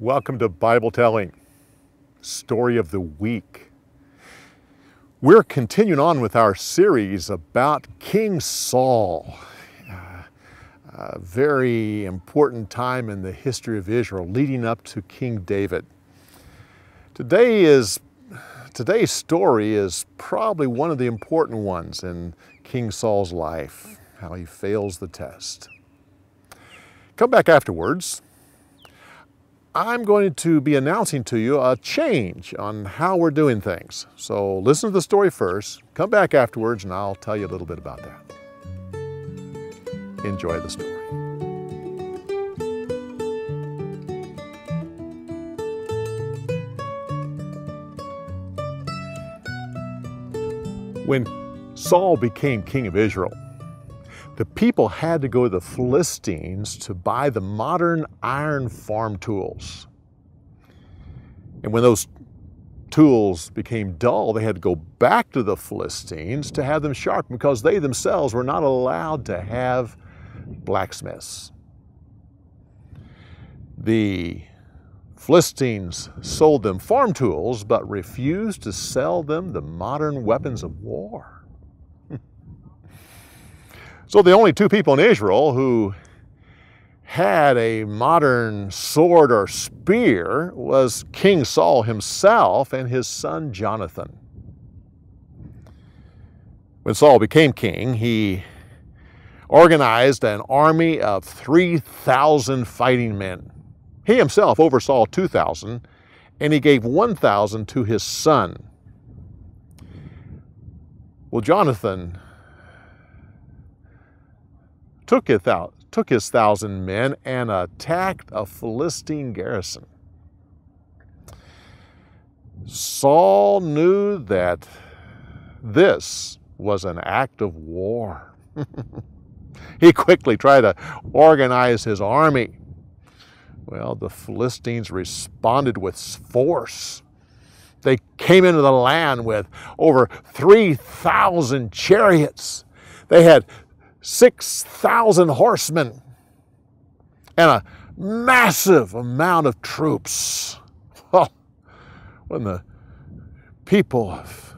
Welcome to BibleTelling, Story of the Week. We're continuing on with our series about King Saul, a very important time in the history of Israel leading up to King David. Today's story is probably one of the important ones in King Saul's life, how he fails the test. Come back afterwards. I'm going to be announcing to you a change on how we're doing things. So listen to the story first, come back afterwards, and I'll tell you a little bit about that. Enjoy the story. When Saul became king of Israel, the people had to go to the Philistines to buy the modern iron farm tools. And when those tools became dull, they had to go back to the Philistines to have them sharpened because they themselves were not allowed to have blacksmiths. The Philistines sold them farm tools, but refused to sell them the modern weapons of war. So the only two people in Israel who had a modern sword or spear was King Saul himself and his son Jonathan. When Saul became king, he organized an army of 3,000 fighting men. He himself oversaw 2,000, and he gave 1,000 to his son. Well, Jonathan took his 1,000 men and attacked a Philistine garrison. Saul knew that this was an act of war. He quickly tried to organize his army. Well, the Philistines responded with force. They came into the land with over 3,000 chariots. They had 6,000 horsemen and a massive amount of troops. Well, when the people of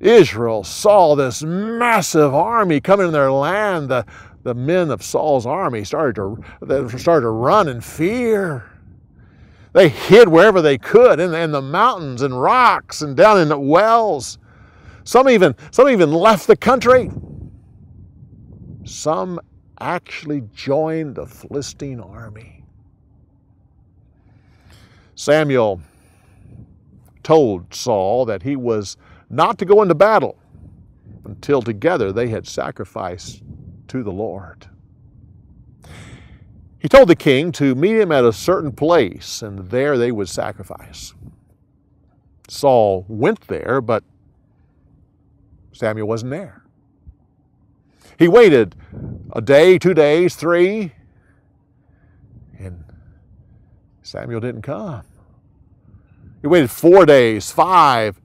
Israel saw this massive army coming in their land, the men of Saul's army started to run in fear. They hid wherever they could in the mountains and rocks and down in the wells. Some even left the country. Some actually joined the Philistine army. Samuel told Saul that he was not to go into battle until together they had sacrificed to the Lord. He told the king to meet him at a certain place, and there they would sacrifice. Saul went there, but Samuel wasn't there. He waited a day, 2 days, 3, and Samuel didn't come. He waited 4 days, 5,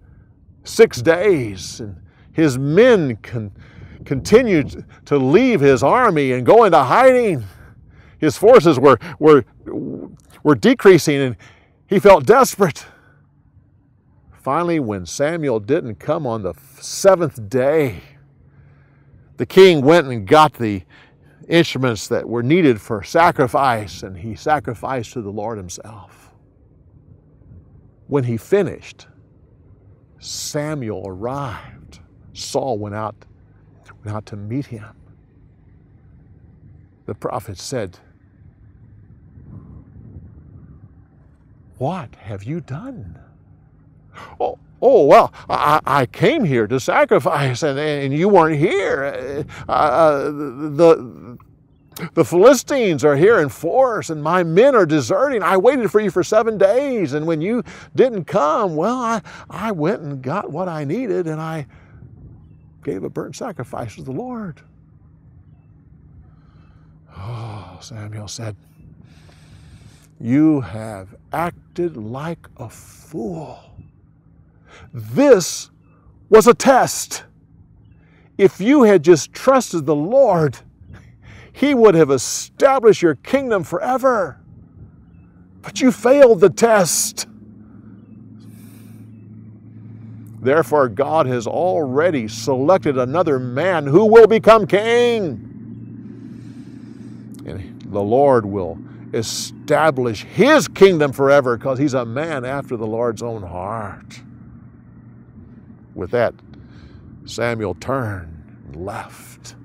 6 days, and his men continued to leave his army and go into hiding. His forces were decreasing, and he felt desperate. Finally, when Samuel didn't come on the 7th day, the king went and got the instruments that were needed for sacrifice, and he sacrificed to the Lord himself. When he finished, Samuel arrived. Saul went out to meet him. The prophet said, "What have you done?" Oh, well, I came here to sacrifice, and you weren't here. The Philistines are here in force, and my men are deserting. I waited for you for 7 days, and when you didn't come, well, I went and got what I needed, and I gave a burnt sacrifice to the Lord. Oh, Samuel said, "You have acted like a fool. This was a test. If you had just trusted the Lord, He would have established your kingdom forever. But you failed the test. Therefore, God has already selected another man who will become king. And the Lord will establish his kingdom forever because he's a man after the Lord's own heart. With that, Samuel turned and left.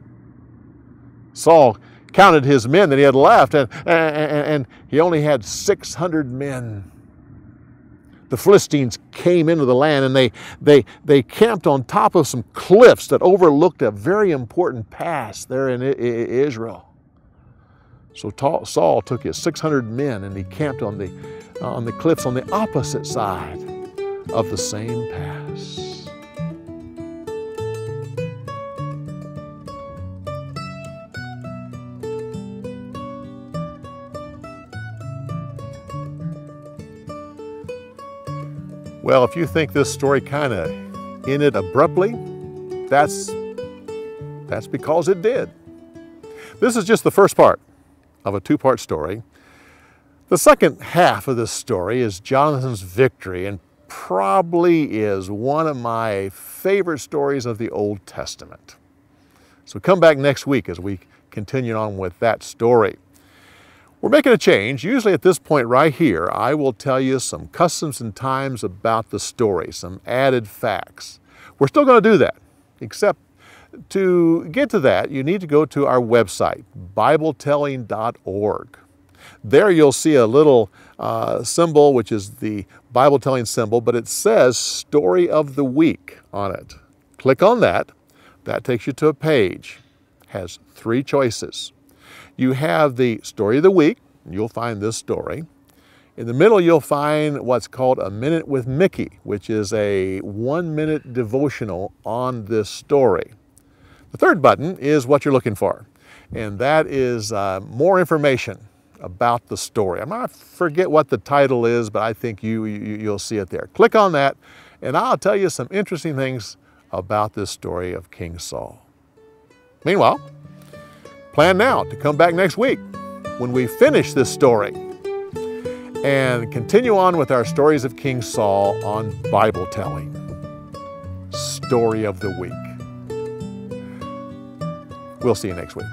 Saul counted his men that he had left, and he only had 600 men. The Philistines came into the land, and they camped on top of some cliffs that overlooked a very important pass there in Israel. So Saul took his 600 men and he camped on the cliffs on the opposite side of the same pass. Well, if you think this story kind of ended abruptly, that's because it did. This is just the first part of a two-part story. The second half of this story is Jonathan's victory, and probably is one of my favorite stories of the Old Testament. So come back next week as we continue on with that story. We're making a change. Usually at this point right here, I will tell you some customs and times about the story, some added facts. We're still going to do that, except to get to that, you need to go to our website, BibleTelling.org. There you'll see a little symbol, which is the BibleTelling symbol, but it says Story of the Week on it. Click on that. That takes you to a page. It has three choices. You have the Story of the Week. You'll find this story. In the middle, you'll find what's called A Minute with Mickey, which is a 1-minute devotional on this story. The third button is what you're looking for, and that is more information about the story. I might forget what the title is, but I think you'll see it there. Click on that, and I'll tell you some interesting things about this story of King Saul. Meanwhile, plan now to come back next week when we finish this story and continue on with our stories of King Saul on BibleTelling. Story of the Week. We'll see you next week.